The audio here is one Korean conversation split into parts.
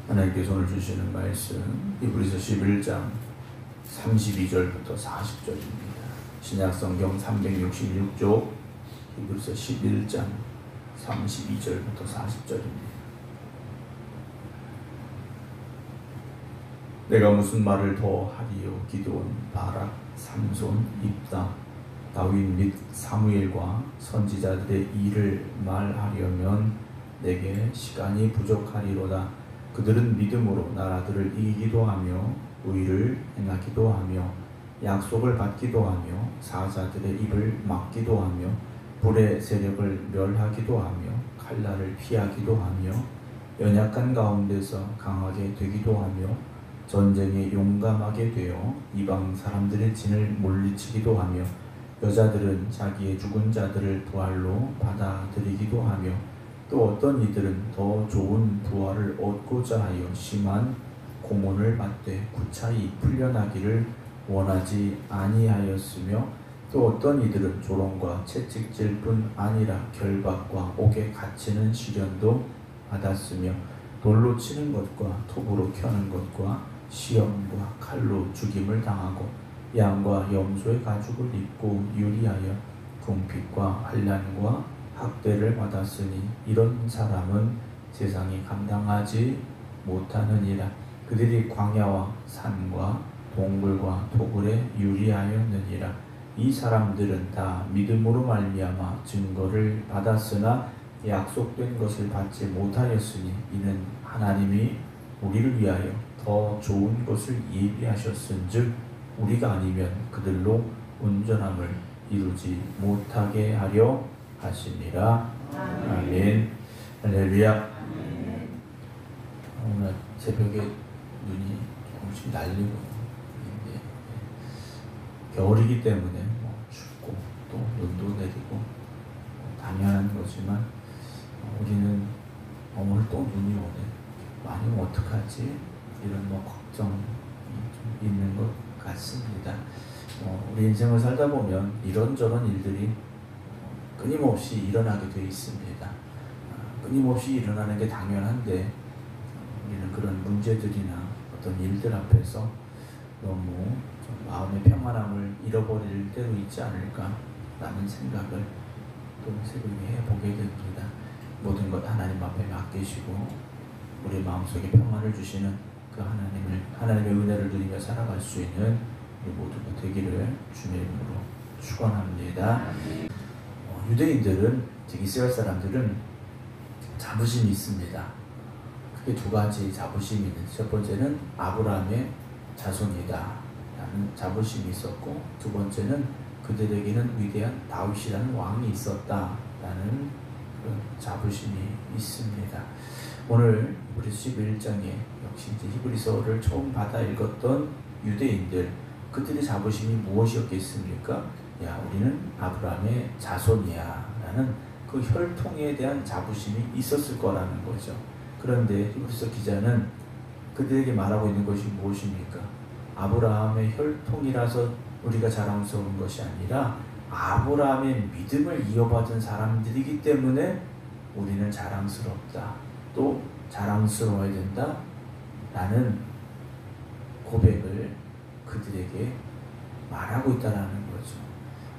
하나님께서 오늘 주시는 말씀 히브리서 11장 32절부터 40절입니다. 신약성경 366쪽 히브리서 11장 32절부터 40절입니다. 내가 무슨 말을 더 하리요? 기드온, 바락, 삼손, 입다, 다윗 및 사무엘과 선지자들의 일을 말하려면 내게 시간이 부족하리로다. 그들은 믿음으로 나라들을 이기기도 하며 의를 행하기도 하며 약속을 받기도 하며 사자들의 입을 막기도 하며 불의 세력을 멸하기도 하며 칼날을 피하기도 하며 연약한 가운데서 강하게 되기도 하며 전쟁에 용감하게 되어 이방 사람들의 진을 물리치기도 하며 여자들은 자기의 죽은 자들을 부활로 받아들이기도 하며 또 어떤 이들은 더 좋은 부활을 얻고자 하여 심한 고문을 받되 구차히 풀려나기를 원하지 아니하였으며 또 어떤 이들은 조롱과 채찍질 뿐 아니라 결박과 옥에 갇히는 시련도 받았으며 돌로 치는 것과 톱으로 켜는 것과 시험과 칼로 죽임을 당하고 양과 염소의 가죽을 입고 유리하여 궁핍과 환난과 학대를 받았으니 이런 사람은 세상이 감당하지 못하느니라. 그들이 광야와 산과 동굴과 토굴에 유리하였느니라. 이 사람들은 다 믿음으로 말미암아 증거를 받았으나 약속된 것을 받지 못하였으니 이는 하나님이 우리를 위하여 더 좋은 것을 예비하셨은즉 우리가 아니면 그들로 온전함을 이루지 못하게 하려 하시니라. 아멘. 할렐루야. 오늘 새벽에 눈이 조금씩 날리고 있는데 겨울이기 때문에 춥고 또 눈도 내리고 당연한 거지만 우리는 오늘 또 눈이 오네. 많이 오면 어떡하지? 이런 걱정이 좀 있는 것 같습니다. 우리 인생을 살다 보면 이런저런 일들이 끊임없이 일어나게 되어 있습니다. 끊임없이 일어나는 게 당연한데 우리는 그런 문제들이나 어떤 일들 앞에서 너무 좀 마음의 평안함을 잃어버릴 때도 있지 않을까라는 생각을 또 새벽에 해보게 됩니다. 모든 것 하나님 앞에 맡기시고 우리 마음속에 평안을 주시는 그 하나님의 은혜를 누리며 살아갈 수 있는 우리 모두가 되기를 주님의 이름으로 축원합니다. 유대인들은, 즉 이스라엘 사람들은 자부심이 있습니다. 크게 두 가지 자부심이 있는데 첫 번째는 아브라함의 자손이다 라는 자부심이 있었고 두 번째는 그들에게는 위대한 다윗이라는 왕이 있었다 라는 그런 자부심이 있습니다. 오늘 히브리서 11장에 역시 이제 히브리서를 처음 받아 읽었던 유대인들, 그들의 자부심이 무엇이었겠습니까? 우리는 아브라함의 자손이야 라는 그 혈통에 대한 자부심이 있었을 거라는 거죠. 그런데 히브리서 기자는 그들에게 말하고 있는 것이 무엇입니까? 아브라함의 혈통이라서 우리가 자랑스러운 것이 아니라 아브라함의 믿음을 이어받은 사람들이기 때문에 우리는 자랑스럽다, 또 자랑스러워야 된다 라는 고백을 그들에게 말하고 있다는 거죠.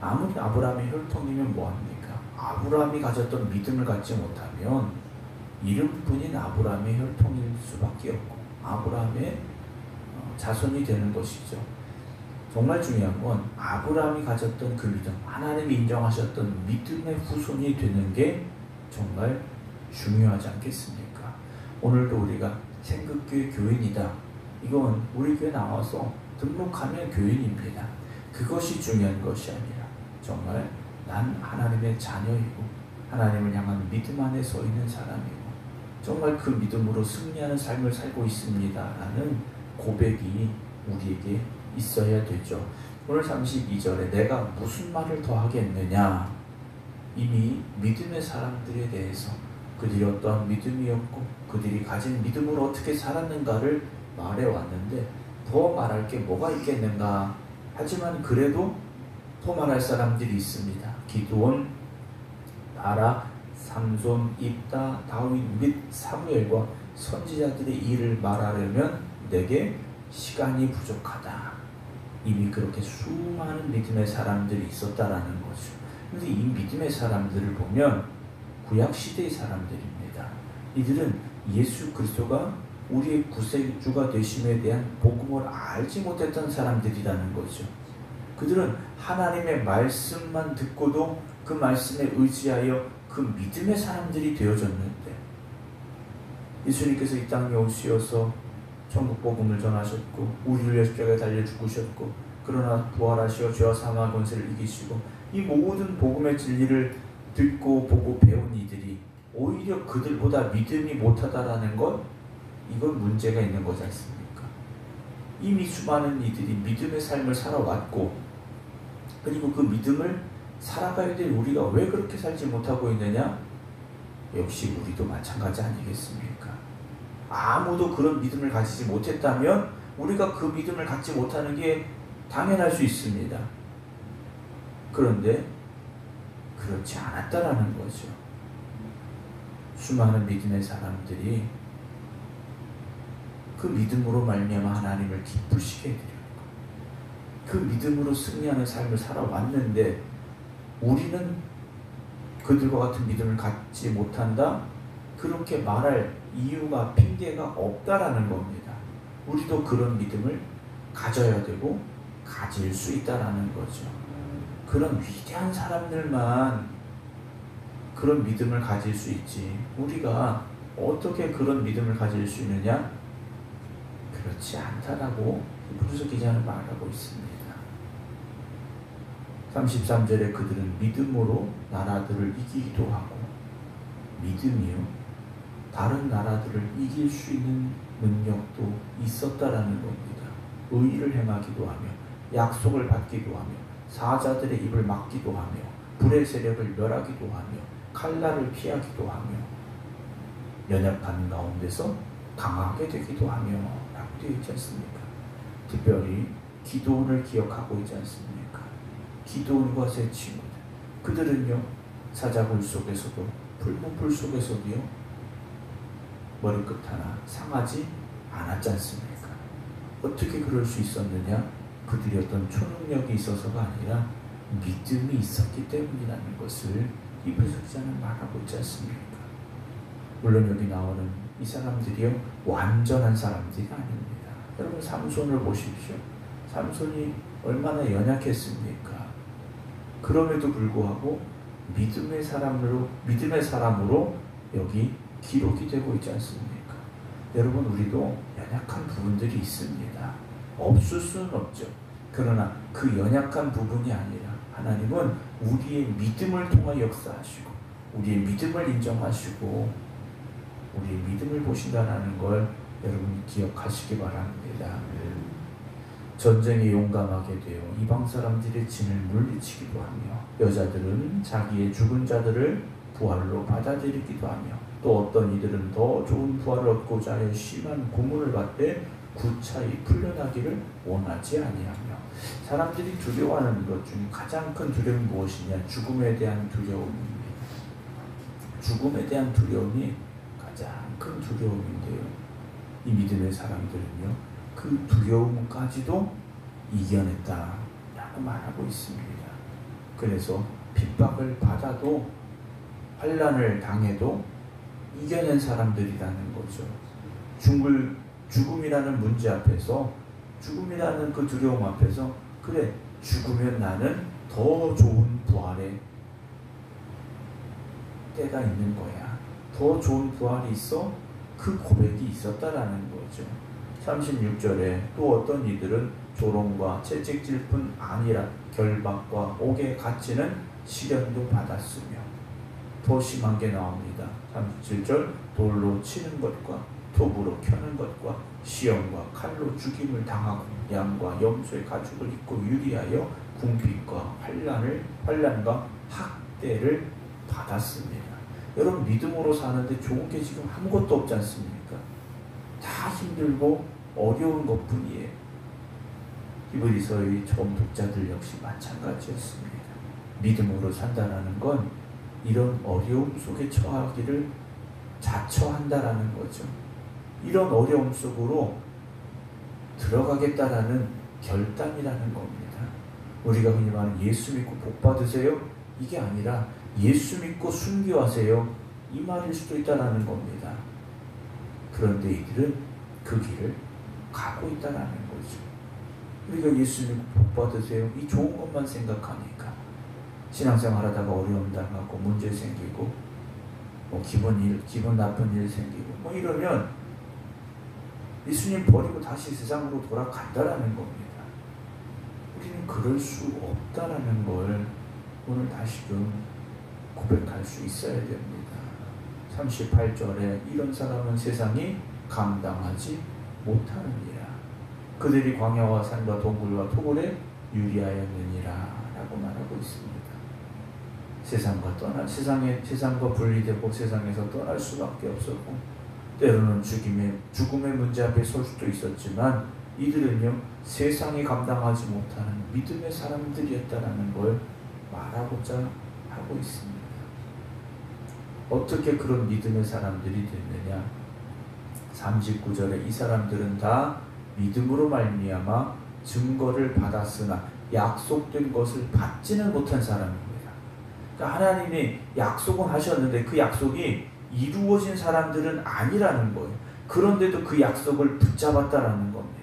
아무리 아브라함의 혈통이면 뭐합니까? 아브라함이 가졌던 믿음을 갖지 못하면 이름뿐인 아브라함의 혈통일 수밖에 없고 아브라함의 자손이 되는 것이죠. 정말 중요한 건 아브라함이 가졌던 그 믿음, 하나님이 인정하셨던 믿음의 후손이 되는 게 정말 중요하지 않겠습니까? 오늘도 우리가 생극교회 교인이다, 이건 우리 교회 나와서 등록하면 교인입니다. 그것이 중요한 것이 아니라 정말 난 하나님의 자녀이고 하나님을 향한 믿음 안에 서 있는 사람이고 정말 그 믿음으로 승리하는 삶을 살고 있습니다 라는 고백이 우리에게 있어야 되죠. 오늘 32절에 내가 무슨 말을 더 하겠느냐, 이미 믿음의 사람들에 대해서 그들이 어떠한 믿음이었고 그들이 가진 믿음으로 어떻게 살았는가를 말해왔는데 더 말할 게 뭐가 있겠는가. 하지만 그래도 더 말할 사람들이 있습니다. 기드온, 바락, 삼손, 입다, 다윗 및 사무엘과 선지자들의 일을 말하려면 내게 시간이 부족하다. 이미 그렇게 수많은 믿음의 사람들이 있었다라는 거죠. 그런데 이 믿음의 사람들을 보면 구약시대의 사람들입니다. 이들은 예수 그리스도가 우리의 구세주가 되심에 대한 복음을 알지 못했던 사람들이라는 거죠. 그들은 하나님의 말씀만 듣고도 그 말씀에 의지하여 그 믿음의 사람들이 되어졌는데, 예수님께서 이 땅에 오시어서 천국 복음을 전하셨고 우리를 위해 십자가에 달려 죽으셨고 그러나 부활하시어 죄와 사망 권세를 이기시고 이 모든 복음의 진리를 듣고 보고 배운 이들이 오히려 그들보다 믿음이 못하다라는 것, 이건 문제가 있는 거지 않습니까? 이미 수많은 이들이 믿음의 삶을 살아왔고, 그리고 그 믿음을 살아가야 될 우리가 왜 그렇게 살지 못하고 있느냐? 역시 우리도 마찬가지 아니겠습니까? 아무도 그런 믿음을 가지지 못했다면 우리가 그 믿음을 갖지 못하는 게 당연할 수 있습니다. 그런데 그렇지 않았다라는 거죠. 수많은 믿음의 사람들이 그 믿음으로 말미암아 하나님을 기쁘시게 해드렸고 그 믿음으로 승리하는 삶을 살아왔는데, 우리는 그들과 같은 믿음을 갖지 못한다? 그렇게 말할 이유가, 핑계가 없다라는 겁니다. 우리도 그런 믿음을 가져야 되고 가질 수 있다라는 거죠. 그런 위대한 사람들만 그런 믿음을 가질 수 있지, 우리가 어떻게 그런 믿음을 가질 수 있느냐? 그렇지 않다라고 히브리서 기자는 말하고 있습니다. 33절에 그들은 믿음으로 나라들을 이기기도 하고, 믿음이요 다른 나라들을 이길 수 있는 능력도 있었다라는 겁니다. 의를 행하기도 하며 약속을 받기도 하며 사자들의 입을 막기도 하며 불의 세력을 멸하기도 하며 칼날을 피하기도 하며 연약한 가운데서 강하게 되기도 하며 라고 되어 있지 않습니까? 특별히 기도원을 기억하고 있지 않습니까? 기도원과 세 친구들, 그들은요 사자굴 속에서도 불문불 속에서도요 머리끝 하나 상하지 않았지 않습니까? 어떻게 그럴 수 있었느냐? 그들이 어떤 초능력이 있어서가 아니라 믿음이 있었기 때문이라는 것을 히브리서 기자는 말하고 있지 않습니까? 물론 여기 나오는 이 사람들이요 완전한 사람들이 아닙니다. 여러분 삼손을 보십시오. 삼손이 얼마나 연약했습니까? 그럼에도 불구하고 믿음의 사람으로 여기 기록이 되고 있지 않습니까? 여러분 우리도 연약한 부분들이 있습니다. 없을 수는 없죠. 그러나 그 연약한 부분이 아니라 하나님은 우리의 믿음을 통해 역사하시고 우리의 믿음을 인정하시고 우리의 믿음을 보신다는 걸 여러분이 기억하시기 바랍니다. 전쟁에 용감하게 되어 이방 사람들의 진을 물리치기도 하며 여자들은 자기의 죽은 자들을 부활로 받아들이기도 하며 또 어떤 이들은 더 좋은 부활을 얻고자 하여 심한 고문을 받되 구차히 풀려나기를 원하지 아니하며, 사람들이 두려워하는 것 중에 가장 큰 두려움이 무엇이냐? 죽음에 대한 두려움입니다. 죽음에 대한 두려움이 가장 큰 두려움인데요, 이 믿음의 사람들은요 그 두려움까지도 이겨냈다라고 말하고 있습니다. 그래서 핍박을 받아도 환난을 당해도 이겨낸 사람들이라는 거죠. 죽음이라는 문제 앞에서, 죽음이라는 그 두려움 앞에서, 그래 죽으면 나는 더 좋은 부활의 때가 있는 거야, 더 좋은 부활이 있어, 그 고백이 있었다라는 거죠. 36절에 또 어떤 이들은 조롱과 채찍질 뿐 아니라 결박과 옥에 갇히는 시련도 받았으며, 더 심한 게 나옵니다. 37절 돌로 치는 것과 톱으로 켜는 것과 시험과 칼로 죽임을 당하고 양과 염소의 가죽을 입고 유리하여 궁핍과 환난과 학대를 받았습니다. 여러분 믿음으로 사는데 좋은 게 지금 아무것도 없지 않습니까? 다 힘들고 어려운 것뿐이에요. 히브리서의 처음 독자들 역시 마찬가지였습니다. 믿음으로 산다라는 건 이런 어려움 속에 처하기를 자처한다라는 거죠. 이런 어려움 속으로 들어가겠다라는 결단이라는 겁니다. 우리가 흔히 말하는 예수 믿고 복 받으세요? 이게 아니라 예수 믿고 순교하세요? 이 말일 수도 있다는 겁니다. 그런데 이들은 그 길을 가고 있다는 거죠. 우리가 예수 믿고 복 받으세요? 이 좋은 것만 생각하니까 신앙생활 하다가 어려움 당하고 문제 생기고 기분 나쁜 일 생기고 이러면 예수님 버리고 다시 세상으로 돌아간다라는 겁니다. 우리는 그럴 수 없다라는 걸 오늘 다시금 고백할 수 있어야 됩니다. 38절에 이런 사람은 세상이 감당하지 못하느니라. 그들이 광야와 산과 동굴과 토굴에 유리하였느니라 라고 말하고 있습니다. 세상과 분리되고 세상에서 떠날 수밖에 없었고 때로는 죽음의 문제 앞에 설 수도 있었지만 이들은요 세상이 감당하지 못하는 믿음의 사람들이었다라는 걸 말하고자 하고 있습니다. 어떻게 그런 믿음의 사람들이 됐느냐? 39절에 이 사람들은 다 믿음으로 말미암아 증거를 받았으나 약속된 것을 받지는 못한 사람입니다. 그러니까 하나님이 약속은 하셨는데 그 약속이 이루어진 사람들은 아니라는 거예요. 그런데도 그 약속을 붙잡았다라는 겁니다.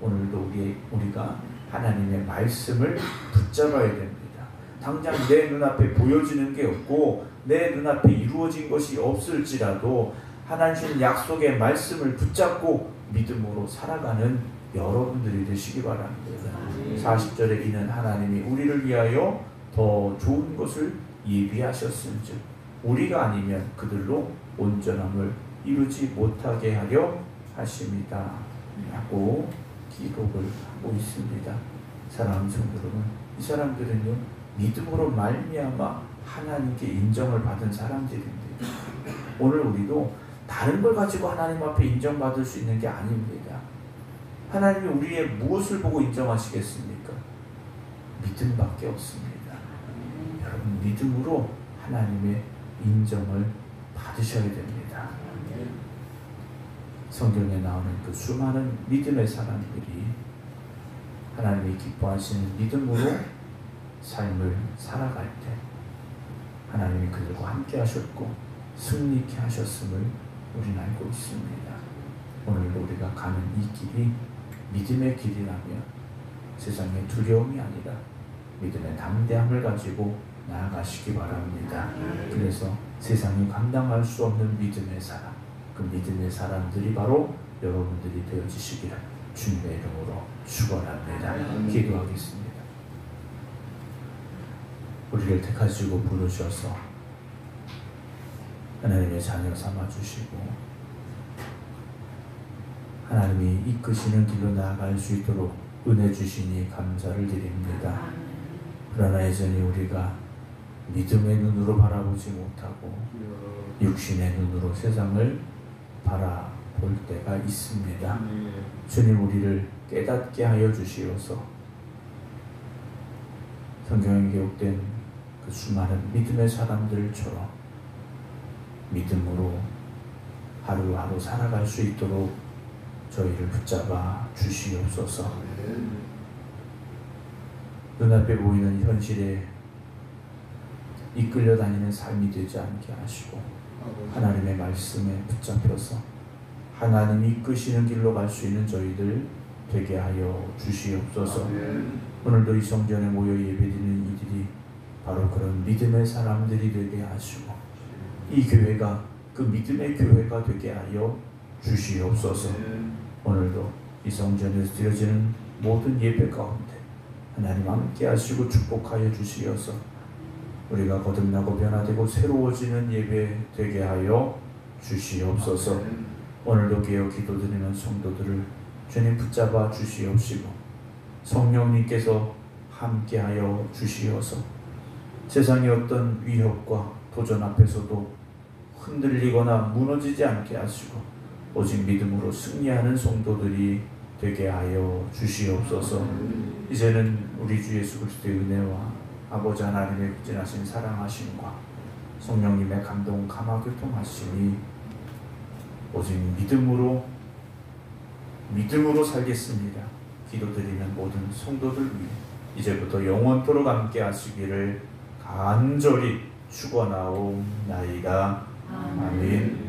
오늘도 우리가 하나님의 말씀을 붙잡아야 됩니다. 당장 내 눈앞에 보여지는 게 없고 내 눈앞에 이루어진 것이 없을지라도 하나님 약속의 말씀을 붙잡고 믿음으로 살아가는 여러분들이 되시기 바랍니다. 40절에 이는 하나님이 우리를 위하여 더 좋은 것을 예비하셨은즉 우리가 아니면 그들로 온전함을 이루지 못하게 하려 하십니다 라고 기록을 하고 있습니다. 사랑하는 성도 여러분, 이 사람들은요 믿음으로 말미암아 하나님께 인정을 받은 사람들입니다. 오늘 우리도 다른 걸 가지고 하나님 앞에 인정받을 수 있는 게 아닙니다. 하나님이 우리의 무엇을 보고 인정하시겠습니까? 믿음밖에 없습니다. 여러분 믿음으로 하나님의 인정을 받으셔야 됩니다. 성경에 나오는 그 수많은 믿음의 사람들이 하나님이 기뻐하시는 믿음으로 삶을 살아갈 때 하나님이 그들과 함께 하셨고 승리케 하셨음을 우리는 알고 있습니다. 오늘도 우리가 가는 이 길이 믿음의 길이라면 세상의 두려움이 아니라 믿음의 담대함을 가지고 나아가시기 바랍니다. 그래서 세상이 감당할 수 없는 믿음의 사람, 그 믿음의 사람들이 바로 여러분들이 되어지시기를 주님의 이름으로 축원합니다. 기도하겠습니다. 우리를 택하시고 부르셔서 하나님의 자녀 삼아주시고 하나님이 이끄시는 길로 나아갈 수 있도록 은혜 주시니 감사를 드립니다. 그러나 여전히 우리가 믿음의 눈으로 바라보지 못하고 육신의 눈으로 세상을 바라볼 때가 있습니다. 주님 우리를 깨닫게 하여 주시어서 성경에 기록된 그 수많은 믿음의 사람들처럼 믿음으로 하루하루 살아갈 수 있도록 저희를 붙잡아 주시옵소서. 눈앞에 보이는 현실에 이끌려 다니는 삶이 되지 않게 하시고 하나님의 말씀에 붙잡혀서 하나님이 이끄시는 길로 갈 수 있는 저희들 되게 하여 주시옵소서. 오늘도 이 성전에 모여 예배드리는 이들이 바로 그런 믿음의 사람들이 되게 하시고 이 교회가 그 믿음의 교회가 되게 하여 주시옵소서. 오늘도 이 성전에서 드려지는 모든 예배 가운데 하나님 함께 하시고 축복하여 주시어서 우리가 거듭나고 변화되고 새로워지는 예배 되게 하여 주시옵소서. 오늘도 깨어 기도드리는 성도들을 주님 붙잡아 주시옵시고 성령님께서 함께하여 주시어서 세상의 어떤 위협과 도전 앞에서도 흔들리거나 무너지지 않게 하시고 오직 믿음으로 승리하는 성도들이 되게 하여 주시옵소서. 이제는 우리 주 예수 그리스도의 은혜와 아버지 하나님의 극진하신 사랑하심과 성령님의 감동 감화 교통하심이 오직 믿음으로 살겠습니다. 기도드리는 모든 성도들 위해 이제부터 영원토록 함께 하시기를 간절히 축원하옵나이다. 아멘.